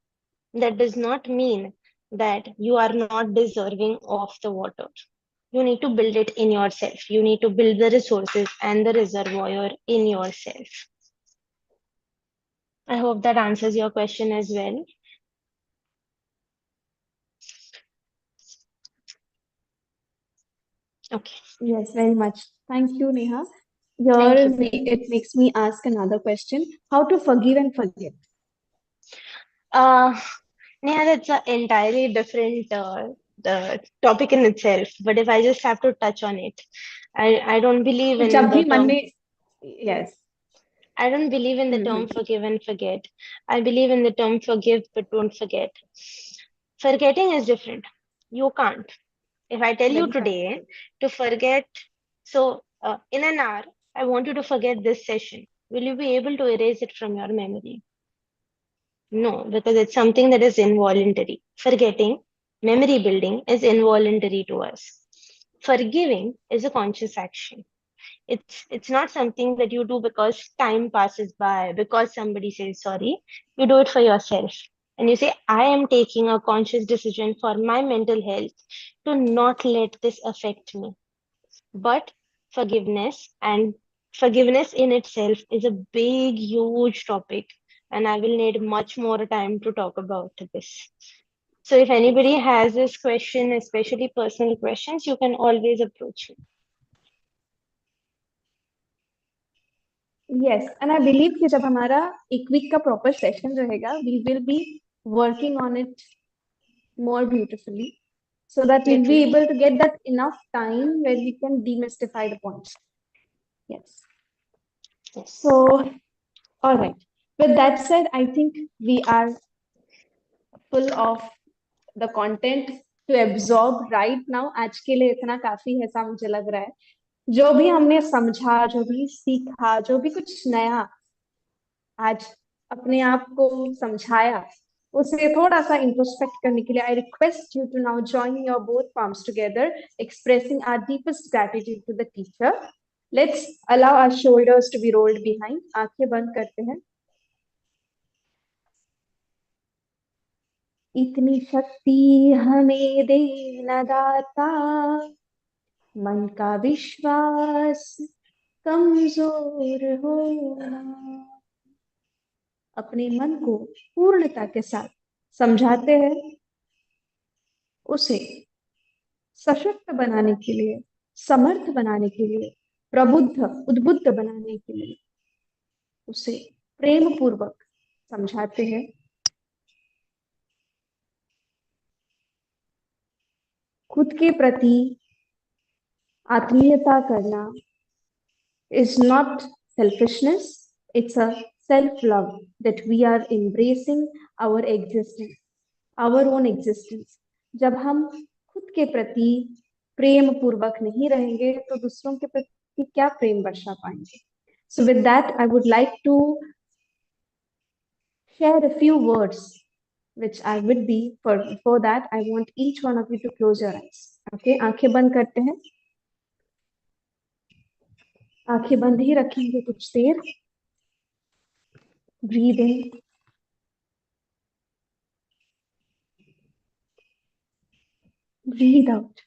That does not mean that you are not deserving of the water. You need to build it in yourself. You need to build the resources and the reservoir in yourself. I hope that answers your question as well. Okay. Yes, very much. Thank you, Neha. Thank Here, you. it makes me ask another question. How to forgive and forget? Neha, that's an entirely different the topic in itself. But if I just have to touch on it, I don't believe in जब the भी मन term. में yes. I don't believe in the term forgive and forget. I believe in the term forgive but don't forget. Forgetting is different. You can't. If I tell you Very today to forget, so in an hour, I want you to forget this session. Will you be able to erase it from your memory? No, because it's something that is involuntary. Forgetting, memory building is involuntary to us. Forgiving is a conscious action. It's not something that you do because time passes by, because somebody says sorry. You do it for yourself. And you say, I am taking a conscious decision for my mental health to not let this affect me. But forgiveness in itself is a big, huge topic, and I will need much more time to talk about this. So if anybody has this question, especially personal questions, you can always approach me. Yes, and I believe कि जब हमारा एक week का proper session रहेगा, we will be working on it more beautifully, so that we'll be able to get that enough time where we can demystify the points. Yes. Yes. So, all right. With that said, I think we are full of the content to absorb right now. आज के लिए इतना काफी है, ऐसा मुझे लग रहा है. जो भी हमने समझा, जो भी सीखा, जो भी कुछ नया आज अपने आप को समझाया, उसे थोड़ा सा इंट्रोस्पेक्ट करने के लिए I request you to now join your both palms together, expressing our deepest gratitude to the teacher. Let's allow our shoulders to be rolled behind. आंखें बंद करते हैं. इतनी शक्ति हमें देना दाता, मन का विश्वास कमजोर होना. अपने मन को पूर्णता के साथ समझाते हैं, उसे सशक्त बनाने के लिए, समर्थ बनाने के लिए, प्रबुद्ध उद्बुद्ध बनाने के लिए उसे प्रेम पूर्वक समझाते हैं. खुद के प्रति आत्मीयता करना is not selfishness, it's a self-love that we are embracing our existence, our own existence. जब हम खुद के प्रति प्रेम पूर्वक नहीं रहेंगे तो दूसरों के प्रति क्या प्रेम बरसा पाएंगे. So with that, I would like to share a few words, which I would be. For that, I want each one of you to close your eyes. Okay, आंखें बंद करते हैं. आंखें बंद ही रखेंगे कुछ देर. Breathe in. Breathe out.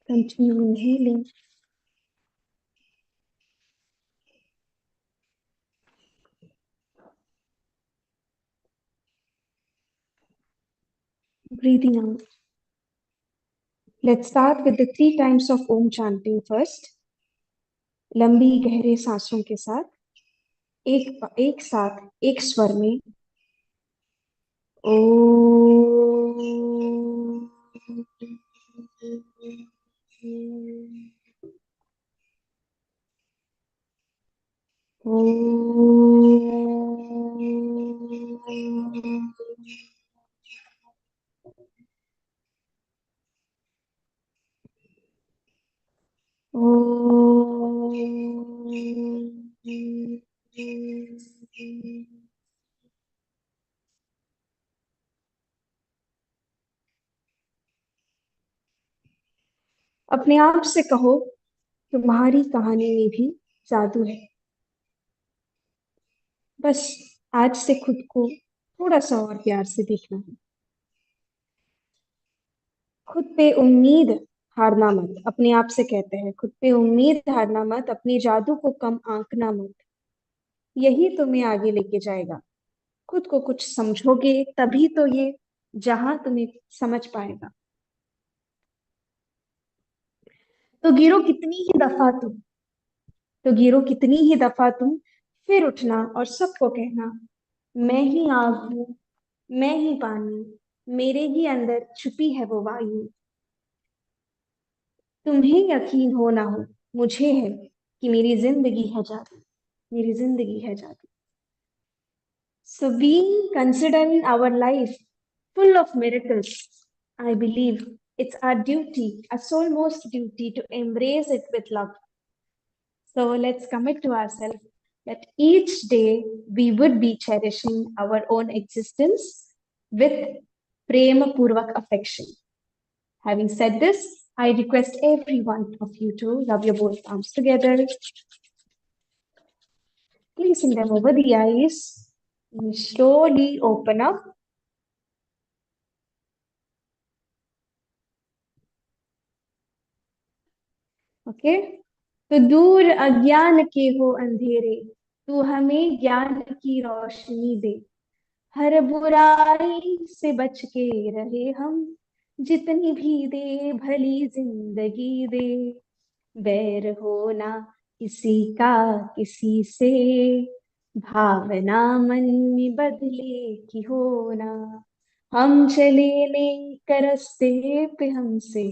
Continue inhaling. Breathing out. Let's start with the 3 times of Om chanting first. लंबी गहरे सांसों के साथ एक साथ एक स्वर में अपने आप से कहो तुम्हारी कहानी में भी जादू है. बस आज से खुद को थोड़ा सा और प्यार से देखना है. खुद पे उम्मीद हारना मत. अपने आप से कहते हैं खुद पे उम्मीद हारना मत. अपने जादू को कम आंकना मत. यही तुम्हें आगे लेके जाएगा. खुद को कुछ समझोगे तभी तो ये जहां तुम्हें समझ पाएगा. तो गिरो कितनी ही दफा तुम फिर उठना और सबको कहना मैं ही आग हूं, मैं ही पानी, मेरे ही अंदर छुपी है वो वायु. तुम्हें यकीन हो ना हो मुझे है कि मेरी जिंदगी है जादू. मेरी जिंदगी है जादू. So being considering our life full of miracles, I believe it's our duty, our soulmost duty to embrace it with love. So let's commit to ourselves that each day we would be cherishing our own existence with prema purvak affection. Having said this, I request every one of you to rub your both palms together, placing them over the eyes, and slowly open up. Okay. तो दूर अज्ञान के हो अंधेरे, तू हमें ज्ञान की रोशनी दे. हर बुराई से बच के रहे हम, जितनी भी दे भली जिंदगी दे. बैर होना किसी का किसी से, भावना मन में बदले की होना. हम चले नेक रास्ते पे हमसे,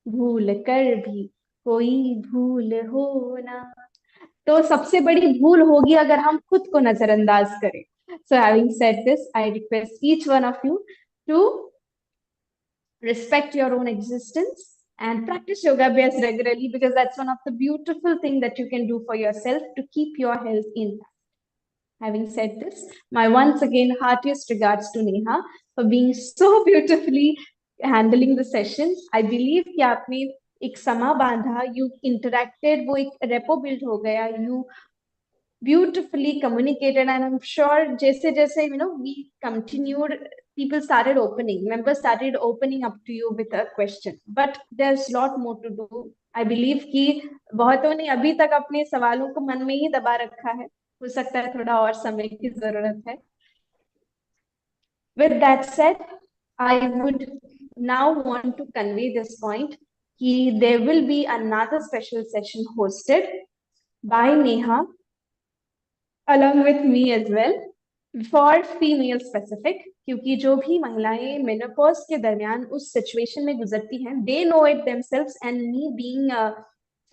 भूल कर भी कोई भूल हो ना. तो सबसे बड़ी भूल होगी अगर हम खुद को नजरअंदाज करें. So having said this, I request each one of you to respect your own existence and practice yoga abhyas regularly, because that's one of the beautiful things that you can do for yourself to keep your health intact. Having said this, my once again heartiest regards to Neha for being so beautifully handling the session. I believe कि आपने एक समा बांधा, you interacted, वो एक repo build हो गया, you beautifully communicated, and I'm sure जैसे we continued, people started opening, members started opening up to you with a question, but there's a lot more to do. I believe कि बहुतों ने अभी तक अपने सवालों को मन में ही दबा रखा है. हो सकता है थोड़ा और समय की जरूरत है. With that said, I would now want to convey this point कि there will be another special session hosted by Neha along with me as well for female specific, क्योंकि जो भी महिलाएं मेनोपॉज के दरमियान उस सिचुएशन में गुजरती हैं, they know it themselves, and me being a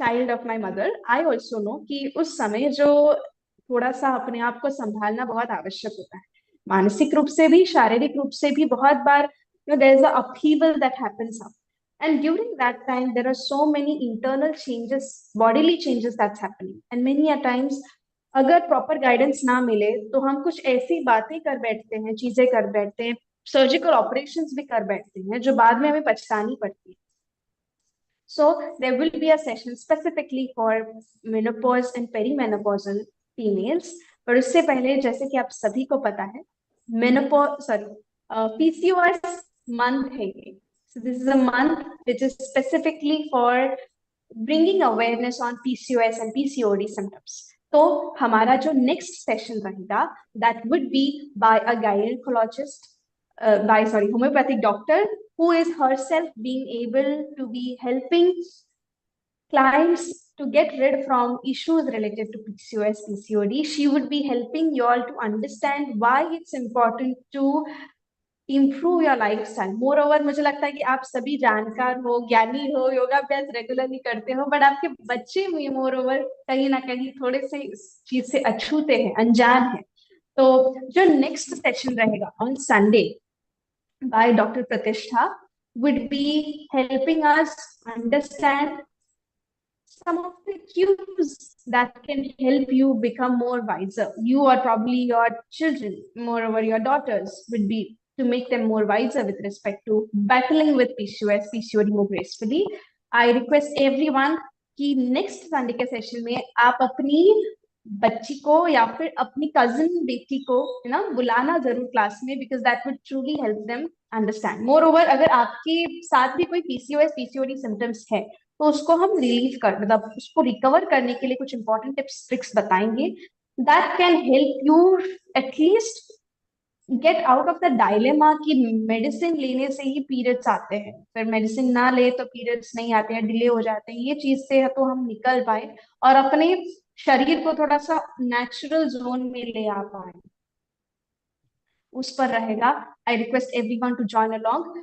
child of my mother, I also know कि उस समय जो थोड़ा सा अपने आप को संभालना बहुत आवश्यक होता है. मानसिक रूप से भी, शारीरिक रूप से भी बहुत बार there is a upheaval that happens up, and during that time there are so many internal changes, bodily changes that's happening, and many a times अगर प्रॉपर गाइडेंस ना मिले तो हम कुछ ऐसी बातें कर बैठते हैं, चीजें कर बैठते हैं, सर्जिकल ऑपरेशंस भी कर बैठते हैं जो बाद में हमें पछतानी पड़ती है. So there will be a session specifically for menopause and perimenopausal females. पर उससे पहले जैसे कि आप सभी को पता है PCOS month है ये. So this is a month which is specifically for bringing awareness on PCOS and PCOD symptoms. तो हमारा जो next session रहेगा that would be by a gynecologist, homeopathic doctor who is herself being able to be helping clients to get rid from issues related to PCOS, PCOD. She would be helping you all to understand why it's important to improve your lifestyle. Moreover, मुझे लगता है कि आप सभी जानकार हो, ज्ञानी हो, योगाभ्यास रेगुलरली करते हो, बट आपके बच्चे भी मोreover कहीं ना कहीं थोड़े से इस चीज से अछूते हैं, अनजान हैं. तो जो नेक्स्ट सेशन रहेगा on Sunday by Dr. Pratishtha would be helping us understand some of the cues that can help you become more wiser. You or probably your children, moreover your daughters, would be to make them more wiser with respect to battling with PCOS, PCOD more gracefully. I request everyone कि next Sunday के session में आप अपनी बच्ची को या फिर अपनी कजिन बेटी को है ना बुलाना जरूर क्लास में, because that would truly help them understand. More over अगर आपके साथ भी कोई PCOS, PCOD सिम्टम्स है तो उसको हम रिलीव कर मतलब उसको रिकवर करने के लिए कुछ इंपॉर्टेंट टिप्स ट्रिक्स बताएंगे that can help you at least get out of the dilemma कि मेडिसिन लेने से ही पीरियड्स आते हैं, फिर मेडिसिन ना ले तो पीरियड्स नहीं आते हैं, डिले हो जाते हैं. ये चीज से तो हम निकल पाए और अपने शरीर को थोड़ा सा नेचुरल जोन में ले आ पाए, उस पर रहेगा. I request everyone to join along.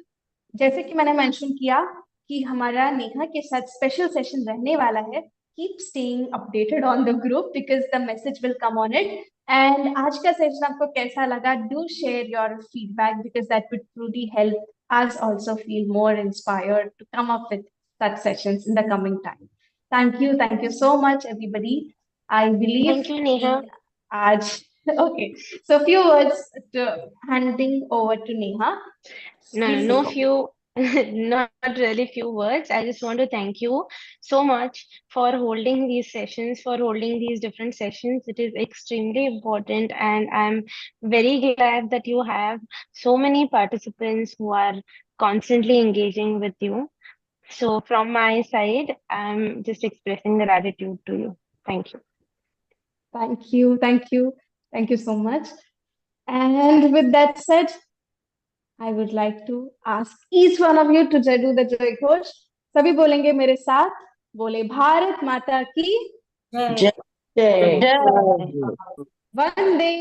जैसे कि मैंने मेंशन किया कि हमारा नेहा के साथ स्पेशल सेशन रहने वाला है. Keep staying updated on the group because the message will come on it. And आज का सेशन आपको कैसा लगा? Do share your feedback because that would truly help us also feel more inspired to come up with such sessions in the coming time. Thank you so much everybody. I believe Thank you, Neha. आज okay, so few words to handing over to Neha. No few, not really few words. I just want to thank you so much for holding these sessions, for holding these different sessions. It is extremely important, and I'm very glad that you have so many participants who are constantly engaging with you. So from my side, I'm just expressing the gratitude to you. Thank you. Thank you so much. And with that said, I would like to ask each one of you to do the Jai Ghosh. सभी बोलेंगे मेरे साथ. बोले भारत माता की Jai. वंदे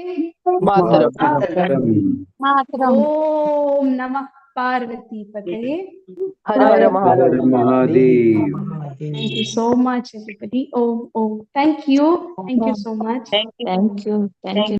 Mataram. ओम नमः पार्वती पतये. Har Mahadev. Thank you so much everybody. Oh, thank you so much. Thank you. Thank you. Thank you.